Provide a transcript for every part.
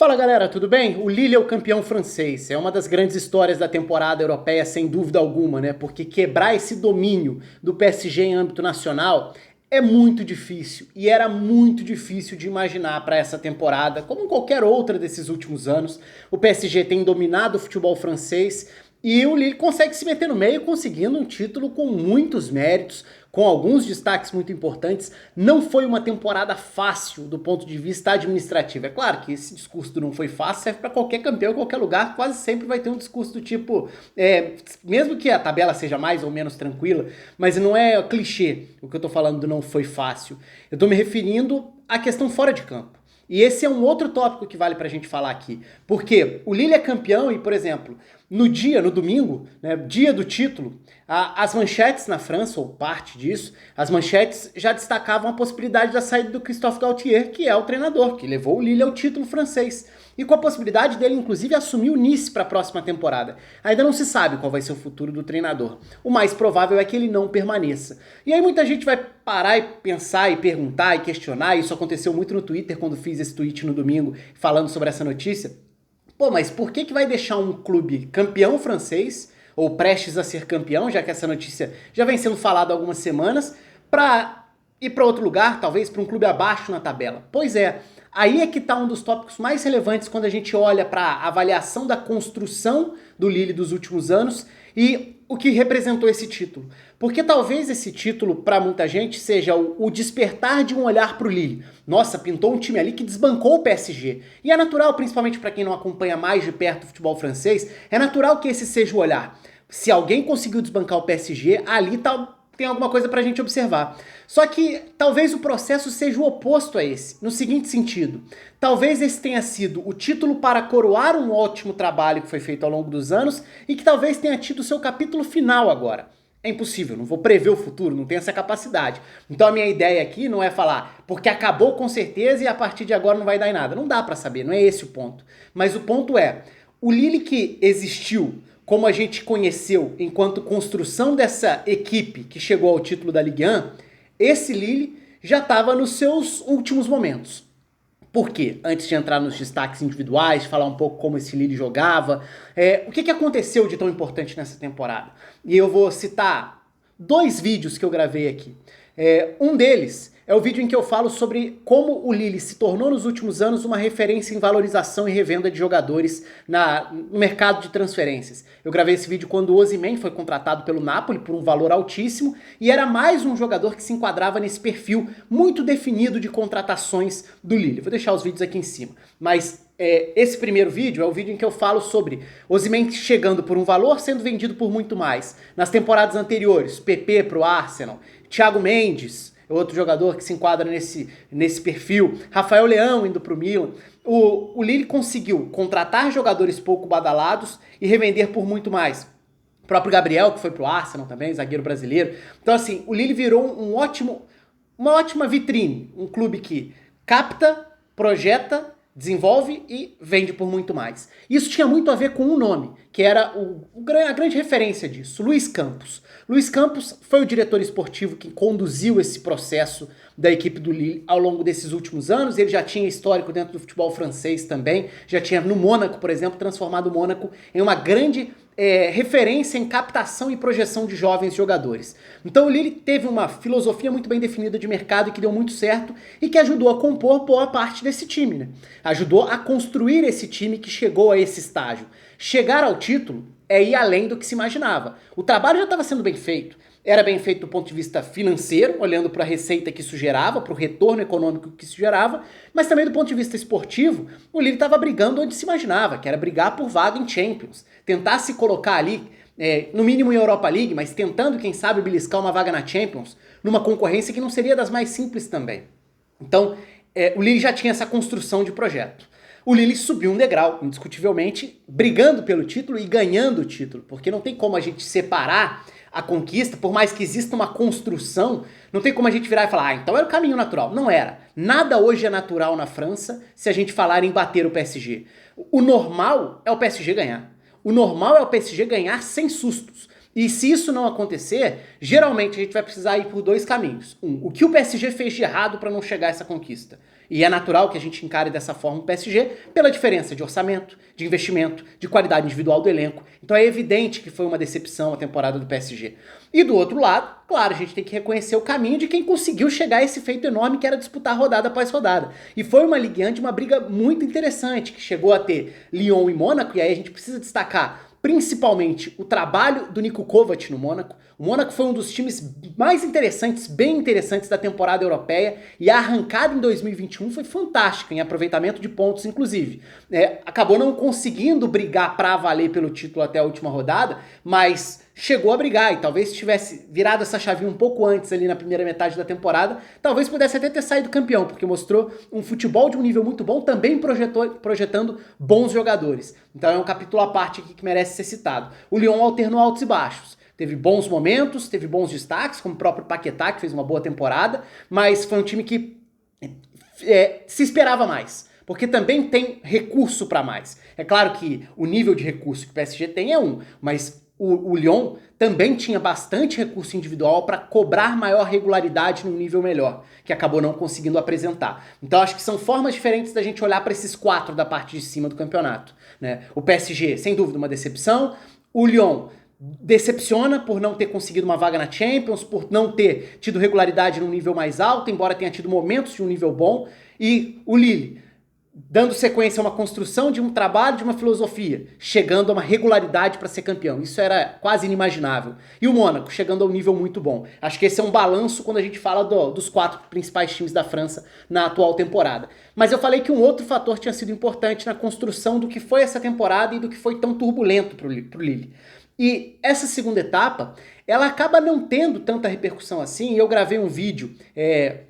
Fala galera, tudo bem? O Lille é o campeão francês, é uma das grandes histórias da temporada europeia sem dúvida alguma, né? Porque quebrar esse domínio do PSG em âmbito nacional é muito difícil e era muito difícil de imaginar para essa temporada, como qualquer outra desses últimos anos. O PSG tem dominado o futebol francês e o Lille consegue se meter no meio, conseguindo um título com muitos méritos, com alguns destaques muito importantes. Não foi uma temporada fácil do ponto de vista administrativo. É claro que esse discurso do não foi fácil serve para qualquer campeão, em qualquer lugar, quase sempre vai ter um discurso do tipo, mesmo que a tabela seja mais ou menos tranquila, mas não é clichê o que eu tô falando do não foi fácil. Eu tô me referindo à questão fora de campo. E esse é um outro tópico que vale pra gente falar aqui. Porque o Lille é campeão e, por exemplo, no domingo, né, dia do título, as manchetes na França, ou parte disso, as manchetes já destacavam a possibilidade da saída do Christophe Galtier, que é o treinador, que levou o Lille ao título francês. E com a possibilidade dele, inclusive, assumir o Nice para a próxima temporada. Ainda não se sabe qual vai ser o futuro do treinador. O mais provável é que ele não permaneça. E aí muita gente vai parar e pensar e perguntar e questionar, isso aconteceu muito no Twitter quando fiz esse tweet no domingo falando sobre essa notícia. Pô, mas por que vai deixar um clube campeão francês, ou prestes a ser campeão, já que essa notícia já vem sendo falada há algumas semanas, para ir para outro lugar, talvez para um clube abaixo na tabela? Pois é, aí é que está um dos tópicos mais relevantes quando a gente olha para a avaliação da construção do Lille dos últimos anos e o que representou esse título. Porque talvez esse título, para muita gente, seja o despertar de um olhar para o Lille. Nossa, pintou um time ali que desbancou o PSG. E é natural, principalmente para quem não acompanha mais de perto o futebol francês, é natural que esse seja o olhar. Se alguém conseguiu desbancar o PSG, ali tem alguma coisa pra gente observar. Só que talvez o processo seja o oposto a esse, no seguinte sentido. Talvez esse tenha sido o título para coroar um ótimo trabalho que foi feito ao longo dos anos e que talvez tenha tido seu capítulo final agora. É impossível, não vou prever o futuro, não tenho essa capacidade. Então a minha ideia aqui não é falar porque acabou com certeza e a partir de agora não vai dar em nada. Não dá pra saber, não é esse o ponto. Mas o ponto é, o Lille que existiu como a gente conheceu enquanto construção dessa equipe que chegou ao título da Ligue 1, esse Lille já estava nos seus últimos momentos. Por quê? Antes de entrar nos destaques individuais, falar um pouco como esse Lille jogava, o que aconteceu de tão importante nessa temporada? E eu vou citar dois vídeos que eu gravei aqui. Um deles é o vídeo em que eu falo sobre como o Lille se tornou nos últimos anos uma referência em valorização e revenda de jogadores no mercado de transferências. Eu gravei esse vídeo quando o Osimhen foi contratado pelo Napoli por um valor altíssimo e era mais um jogador que se enquadrava nesse perfil muito definido de contratações do Lille. Vou deixar os vídeos aqui em cima. Mas esse primeiro vídeo é o vídeo em que eu falo sobre Osimhen chegando por um valor, sendo vendido por muito mais. Nas temporadas anteriores, PP pro Arsenal, Thiago Mendes, outro jogador que se enquadra nesse perfil, Rafael Leão indo pro Milan. O Lille conseguiu contratar jogadores pouco badalados e revender por muito mais. O próprio Gabriel, que foi pro Arsenal também, zagueiro brasileiro. Então assim, o Lille virou uma ótima vitrine, um clube que capta, projeta, desenvolve e vende por muito mais. Isso tinha muito a ver com o nome, que era a grande referência disso, Luiz Campos. Luiz Campos foi o diretor esportivo que conduziu esse processo da equipe do Lille ao longo desses últimos anos. Ele já tinha histórico dentro do futebol francês também, já tinha no Mônaco, por exemplo, transformado o Mônaco em uma grande referência em captação e projeção de jovens jogadores. Então o Lille teve uma filosofia muito bem definida de mercado que deu muito certo e que ajudou a compor boa parte desse time, né? Ajudou a construir esse time que chegou a esse estágio. Chegar ao título é ir além do que se imaginava. O trabalho já estava sendo bem feito. Era bem feito do ponto de vista financeiro, olhando para a receita que isso gerava, para o retorno econômico que isso gerava, mas também do ponto de vista esportivo, o Lille estava brigando onde se imaginava, que era brigar por vaga em Champions. Tentar se colocar ali, no mínimo em Europa League, mas tentando, quem sabe, beliscar uma vaga na Champions, numa concorrência que não seria das mais simples também. Então, o Lille já tinha essa construção de projeto. O Lille subiu um degrau, indiscutivelmente, brigando pelo título e ganhando o título, porque não tem como a gente separar a conquista, por mais que exista uma construção, não tem como a gente virar e falar, então era o caminho natural. Não era. Nada hoje é natural na França se a gente falar em bater o PSG. O normal é o PSG ganhar. O normal é o PSG ganhar sem sustos. E se isso não acontecer, geralmente a gente vai precisar ir por dois caminhos. O que o PSG fez de errado para não chegar a essa conquista? E é natural que a gente encare dessa forma o PSG pela diferença de orçamento, de investimento, de qualidade individual do elenco. Então é evidente que foi uma decepção a temporada do PSG. E do outro lado, claro, a gente tem que reconhecer o caminho de quem conseguiu chegar a esse feito enorme que era disputar rodada após rodada. E foi uma Ligue 1 de uma briga muito interessante, que chegou a ter Lyon e Mônaco, e aí a gente precisa destacar principalmente o trabalho do Niko Kovac no Mônaco. O Mônaco foi um dos times mais interessantes, bem interessantes da temporada europeia, e a arrancada em 2021 foi fantástica, em aproveitamento de pontos, inclusive. Acabou não conseguindo brigar pra valer pelo título até a última rodada, mas chegou a brigar, e talvez se tivesse virado essa chavinha um pouco antes ali na primeira metade da temporada, talvez pudesse até ter saído campeão, porque mostrou um futebol de um nível muito bom, também projetando bons jogadores. Então é um capítulo à parte aqui que merece ser citado. O Lyon alternou altos e baixos. Teve bons momentos, teve bons destaques, como o próprio Paquetá, que fez uma boa temporada, mas foi um time que se esperava mais, porque também tem recurso para mais. É claro que o nível de recurso que o PSG tem é mas o Lyon também tinha bastante recurso individual para cobrar maior regularidade num nível melhor, que acabou não conseguindo apresentar. Então acho que são formas diferentes da gente olhar para esses 4 da parte de cima do campeonato, né? O PSG, sem dúvida, uma decepção. O Lyon decepciona por não ter conseguido uma vaga na Champions, por não ter tido regularidade num nível mais alto, embora tenha tido momentos de um nível bom. E o Lille, dando sequência a uma construção de um trabalho, de uma filosofia, chegando a uma regularidade para ser campeão. Isso era quase inimaginável. E o Mônaco, chegando a um nível muito bom. Acho que esse é um balanço quando a gente fala dos 4 principais times da França na atual temporada. Mas eu falei que um outro fator tinha sido importante na construção do que foi essa temporada e do que foi tão turbulento para o Lille. E essa segunda etapa, ela acaba não tendo tanta repercussão assim. Eu gravei um vídeo,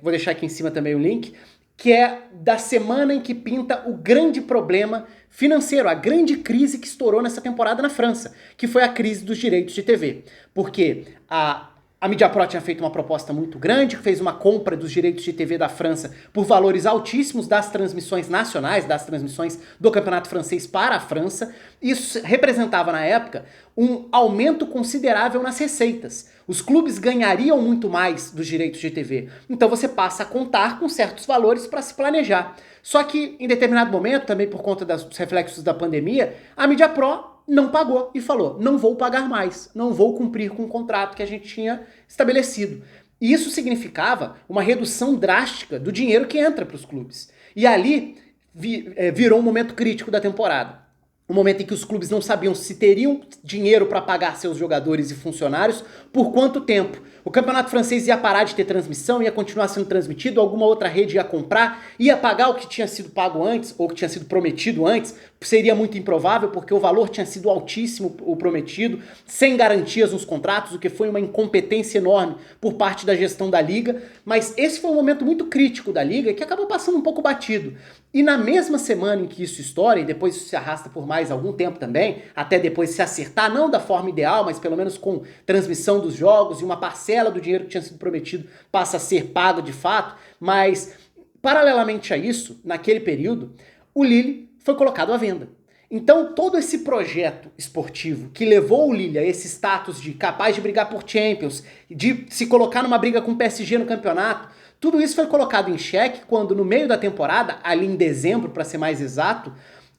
vou deixar aqui em cima também o link, que é da semana em que pinta o grande problema financeiro, a grande crise que estourou nessa temporada na França, que foi a crise dos direitos de TV. Porque a Mediapro tinha feito uma proposta muito grande, fez uma compra dos direitos de TV da França por valores altíssimos das transmissões nacionais, das transmissões do campeonato francês para a França. Isso representava, na época, um aumento considerável nas receitas. Os clubes ganhariam muito mais dos direitos de TV. Então você passa a contar com certos valores para se planejar. Só que, em determinado momento, também por conta dos reflexos da pandemia, a Mediapro não pagou e falou, não vou pagar mais, não vou cumprir com o contrato que a gente tinha estabelecido. E isso significava uma redução drástica do dinheiro que entra para os clubes. E ali virou um momento crítico da temporada. Um momento em que os clubes não sabiam se teriam dinheiro para pagar seus jogadores e funcionários por quanto tempo. O campeonato francês ia parar de ter transmissão, ia continuar sendo transmitido, alguma outra rede ia comprar, ia pagar o que tinha sido pago antes, ou que tinha sido prometido antes, seria muito improvável, porque o valor tinha sido altíssimo, o prometido, sem garantias nos contratos, o que foi uma incompetência enorme por parte da gestão da Liga, mas esse foi um momento muito crítico da Liga, que acabou passando um pouco batido. E na mesma semana em que isso estoura, e depois isso se arrasta por mais algum tempo também, até depois se acertar, não da forma ideal, mas pelo menos com transmissão dos jogos e uma parcela do dinheiro que tinha sido prometido passa a ser pago de fato, mas paralelamente a isso, naquele período, o Lille foi colocado à venda. Então todo esse projeto esportivo que levou o Lille a esse status de capaz de brigar por Champions, de se colocar numa briga com o PSG no campeonato, tudo isso foi colocado em xeque quando no meio da temporada, ali em dezembro para ser mais exato,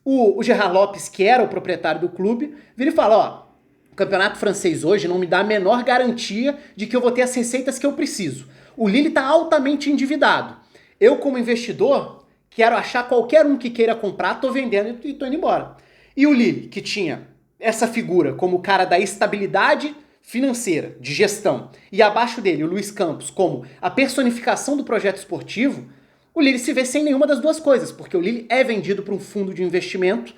o Gerard Lopes, que era o proprietário do clube, vira e fala, o campeonato francês hoje não me dá a menor garantia de que eu vou ter as receitas que eu preciso. O Lille está altamente endividado. Eu, como investidor, quero achar qualquer um que queira comprar, tô vendendo e tô indo embora. E o Lille, que tinha essa figura como o cara da estabilidade financeira, de gestão, e abaixo dele o Luiz Campos como a personificação do projeto esportivo, o Lille se vê sem nenhuma das duas coisas, porque o Lille é vendido para um fundo de investimento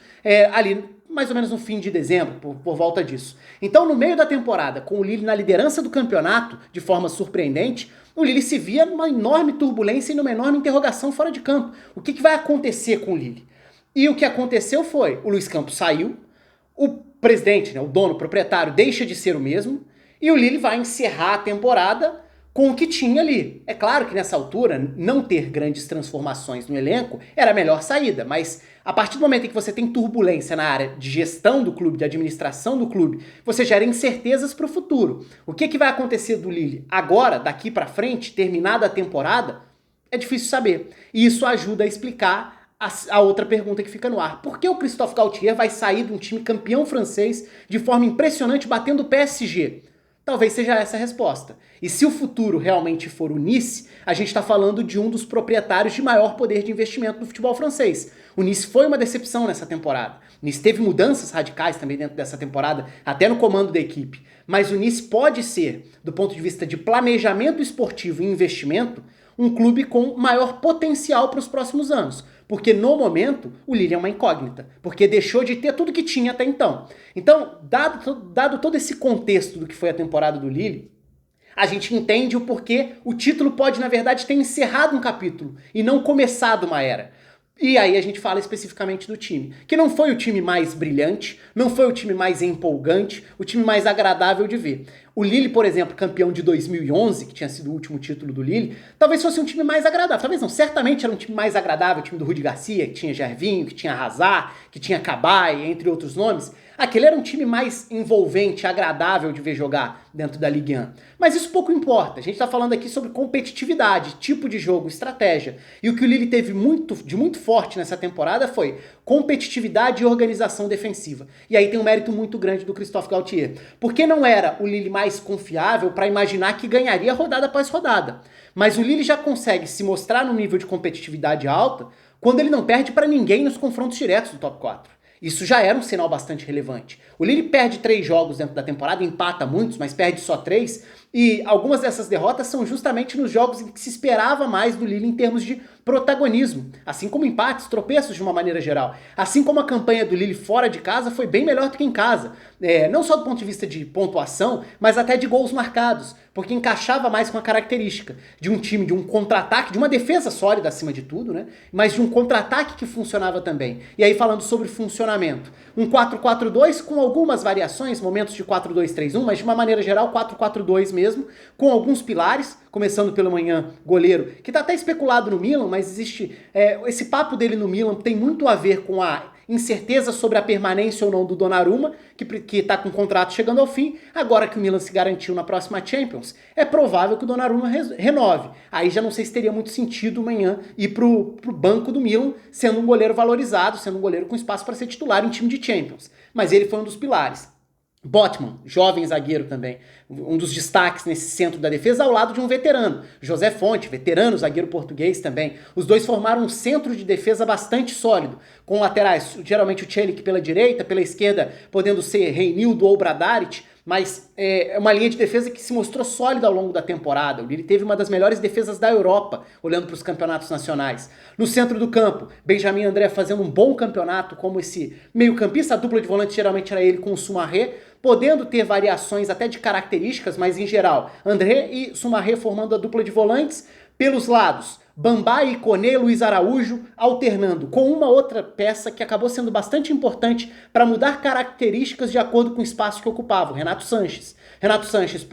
ali mais ou menos no fim de dezembro, por volta disso. Então, no meio da temporada, com o Lille na liderança do campeonato, de forma surpreendente, o Lille se via numa enorme turbulência e numa enorme interrogação fora de campo. O que vai acontecer com o Lille? E o que aconteceu foi, o Luiz Campos saiu, o presidente, o dono, o proprietário, deixa de ser o mesmo, e o Lille vai encerrar a temporada com o que tinha ali. É claro que nessa altura, não ter grandes transformações no elenco era a melhor saída, mas a partir do momento em que você tem turbulência na área de gestão do clube, de administração do clube, você gera incertezas para o futuro. O que vai acontecer do Lille agora, daqui para frente, terminada a temporada? É difícil saber. E isso ajuda a explicar a outra pergunta que fica no ar. Por que o Christophe Galtier vai sair de um time campeão francês de forma impressionante batendo o PSG? Talvez seja essa a resposta. E se o futuro realmente for o Nice, a gente está falando de um dos proprietários de maior poder de investimento do futebol francês. O Nice foi uma decepção nessa temporada. O Nice teve mudanças radicais também dentro dessa temporada, até no comando da equipe. Mas o Nice pode ser, do ponto de vista de planejamento esportivo e investimento, um clube com maior potencial para os próximos anos. Porque no momento, o Lille é uma incógnita. Porque deixou de ter tudo que tinha até então. Então, dado todo esse contexto do que foi a temporada do Lille, a gente entende o porquê o título pode, na verdade, ter encerrado um capítulo e não começado uma era. E aí a gente fala especificamente do time, que não foi o time mais brilhante, não foi o time mais empolgante, o time mais agradável de ver. O Lille, por exemplo, campeão de 2011, que tinha sido o último título do Lille, talvez fosse um time mais agradável. Talvez não, certamente era um time mais agradável, o time do Rudi Garcia, que tinha Gervinho, que tinha Hazard, que tinha Cabaye, entre outros nomes. Aquele era um time mais envolvente, agradável de ver jogar dentro da Ligue 1. Mas isso pouco importa. A gente está falando aqui sobre competitividade, tipo de jogo, estratégia. E o que o Lille teve de muito forte nessa temporada foi competitividade e organização defensiva. E aí tem um mérito muito grande do Christophe Galtier. Porque não era o Lille mais confiável para imaginar que ganharia rodada após rodada. Mas o Lille já consegue se mostrar num nível de competitividade alta quando ele não perde para ninguém nos confrontos diretos do top 4. Isso já era um sinal bastante relevante. O Lille perde 3 jogos dentro da temporada, empata muitos, mas perde só 3. E algumas dessas derrotas são justamente nos jogos em que se esperava mais do Lille em termos de protagonismo. Assim como empates, tropeços de uma maneira geral. Assim como a campanha do Lille fora de casa foi bem melhor do que em casa. Não só do ponto de vista de pontuação, mas até de gols marcados. Porque encaixava mais com a característica de um time, de um contra-ataque, de uma defesa sólida acima de tudo, né? Mas de um contra-ataque que funcionava também. E aí falando sobre funcionamento. Um 4-4-2 com algumas variações, momentos de 4-2-3-1, mas de uma maneira geral 4-4-2 mesmo, com alguns pilares, começando pelo Maignan, goleiro, que tá até especulado no Milan, mas existe... esse papo dele no Milan tem muito a ver com a incerteza sobre a permanência ou não do Donnarumma, que está com o contrato chegando ao fim. Agora que o Milan se garantiu na próxima Champions, é provável que o Donnarumma renove. Aí já não sei se teria muito sentido amanhã ir pro banco do Milan, sendo um goleiro valorizado, sendo um goleiro com espaço para ser titular em time de Champions. Mas ele foi um dos pilares. Botman, jovem zagueiro também, um dos destaques nesse centro da defesa ao lado de um veterano. José Fonte, veterano zagueiro português também. Os dois formaram um centro de defesa bastante sólido, com laterais, geralmente o Celik pela direita, pela esquerda podendo ser Reinildo ou Bradaric, mas é uma linha de defesa que se mostrou sólida ao longo da temporada. Ele teve uma das melhores defesas da Europa, olhando para os campeonatos nacionais. No centro do campo, Benjamin André fazendo um bom campeonato como esse meio-campista. A dupla de volante geralmente era ele com o Soumaré, podendo ter variações até de características, mas em geral, André e Soumaré formando a dupla de volantes. Pelos lados, Bamba, Ikoné, Luiz Araújo, alternando com uma outra peça que acabou sendo bastante importante para mudar características de acordo com o espaço que ocupava, o Renato Sanches. Renato Sanches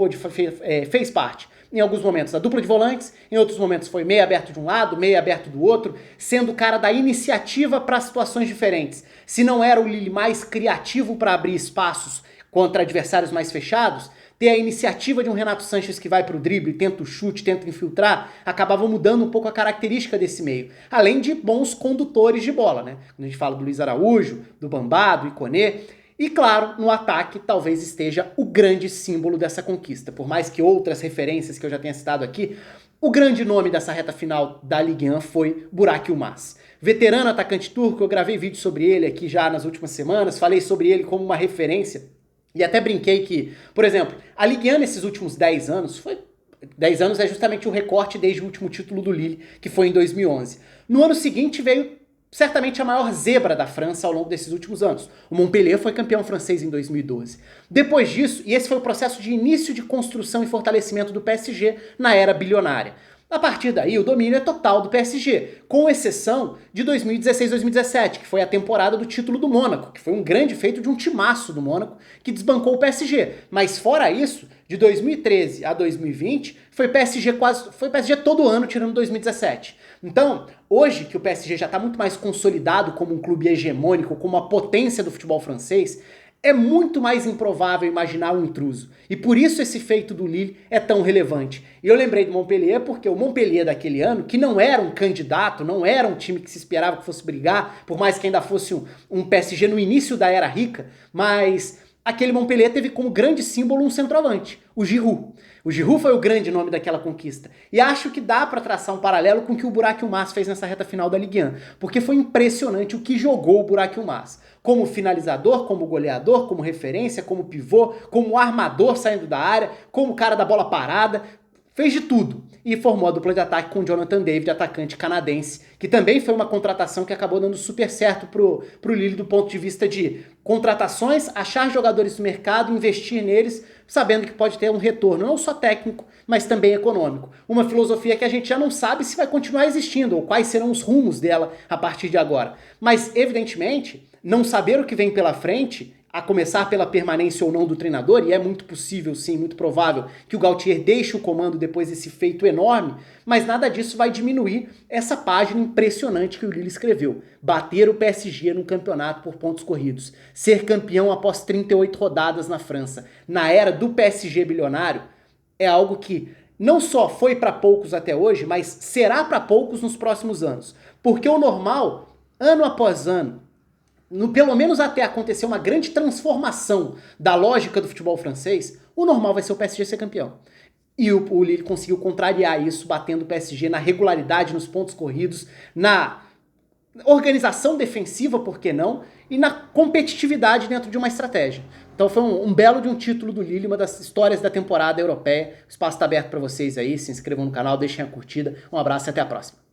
fez parte, em alguns momentos, da dupla de volantes, em outros momentos foi meio aberto de um lado, meio aberto do outro, sendo o cara da iniciativa para situações diferentes. Se não era o Lille mais criativo para abrir espaços contra adversários mais fechados, ter a iniciativa de um Renato Sanches que vai pro drible, tenta o chute, tenta infiltrar, acabava mudando um pouco a característica desse meio. Além de bons condutores de bola, né? Quando a gente fala do Luiz Araújo, do Bamba, do Ikoné. E claro, no ataque talvez esteja o grande símbolo dessa conquista. Por mais que outras referências que eu já tenha citado aqui, o grande nome dessa reta final da Ligue 1 foi Burak Yılmaz. Veterano atacante turco, eu gravei vídeo sobre ele aqui já nas últimas semanas, falei sobre ele como uma referência. E até brinquei que, por exemplo, a Ligue 1 nesses últimos 10 anos, 10 anos é justamente o recorte desde o último título do Lille, que foi em 2011. No ano seguinte veio certamente a maior zebra da França ao longo desses últimos anos. O Montpellier foi campeão francês em 2012. Depois disso, e esse foi o processo de início de construção e fortalecimento do PSG na era bilionária. A partir daí, o domínio é total do PSG, com exceção de 2016-2017, que foi a temporada do título do Mônaco, que foi um grande feito de um timaço do Mônaco, que desbancou o PSG. Mas fora isso, de 2013 a 2020, foi PSG todo ano, tirando 2017. Então, hoje que o PSG já está muito mais consolidado como um clube hegemônico, como uma potência do futebol francês, É muito mais improvável imaginar um intruso. E por isso esse feito do Lille é tão relevante. E eu lembrei do Montpellier porque o Montpellier daquele ano, que não era um candidato, não era um time que se esperava que fosse brigar, por mais que ainda fosse um PSG no início da era rica, mas aquele Montpellier teve como grande símbolo um centroavante, o Giroud. O Giroud foi o grande nome daquela conquista. E acho que dá para traçar um paralelo com o que o Burak Yilmaz fez nessa reta final da Ligue 1, porque foi impressionante o que jogou o Burak Yilmaz. Como finalizador, como goleador, como referência, como pivô, como armador saindo da área, como cara da bola parada, fez de tudo. E formou a dupla de ataque com o Jonathan David, atacante canadense, que também foi uma contratação que acabou dando super certo pro Lille do ponto de vista de contratações, achar jogadores no mercado, investir neles, sabendo que pode ter um retorno não só técnico, mas também econômico. Uma filosofia que a gente já não sabe se vai continuar existindo, ou quais serão os rumos dela a partir de agora. Mas, evidentemente, não saber o que vem pela frente, a começar pela permanência ou não do treinador, e é muito possível, sim, muito provável, que o Galtier deixe o comando depois desse feito enorme, mas nada disso vai diminuir essa página impressionante que o Lille escreveu. Bater o PSG no campeonato por pontos corridos. Ser campeão após 38 rodadas na França. Na era do PSG bilionário, é algo que não só foi para poucos até hoje, mas será para poucos nos próximos anos. Porque o normal, ano após ano, pelo menos até acontecer uma grande transformação da lógica do futebol francês, o normal vai ser o PSG ser campeão. E o Lille conseguiu contrariar isso, batendo o PSG na regularidade, nos pontos corridos, na organização defensiva, por que não, e na competitividade dentro de uma estratégia. Então foi um belo de um título do Lille, uma das histórias da temporada europeia. O espaço está aberto para vocês aí, se inscrevam no canal, deixem a curtida. Um abraço e até a próxima.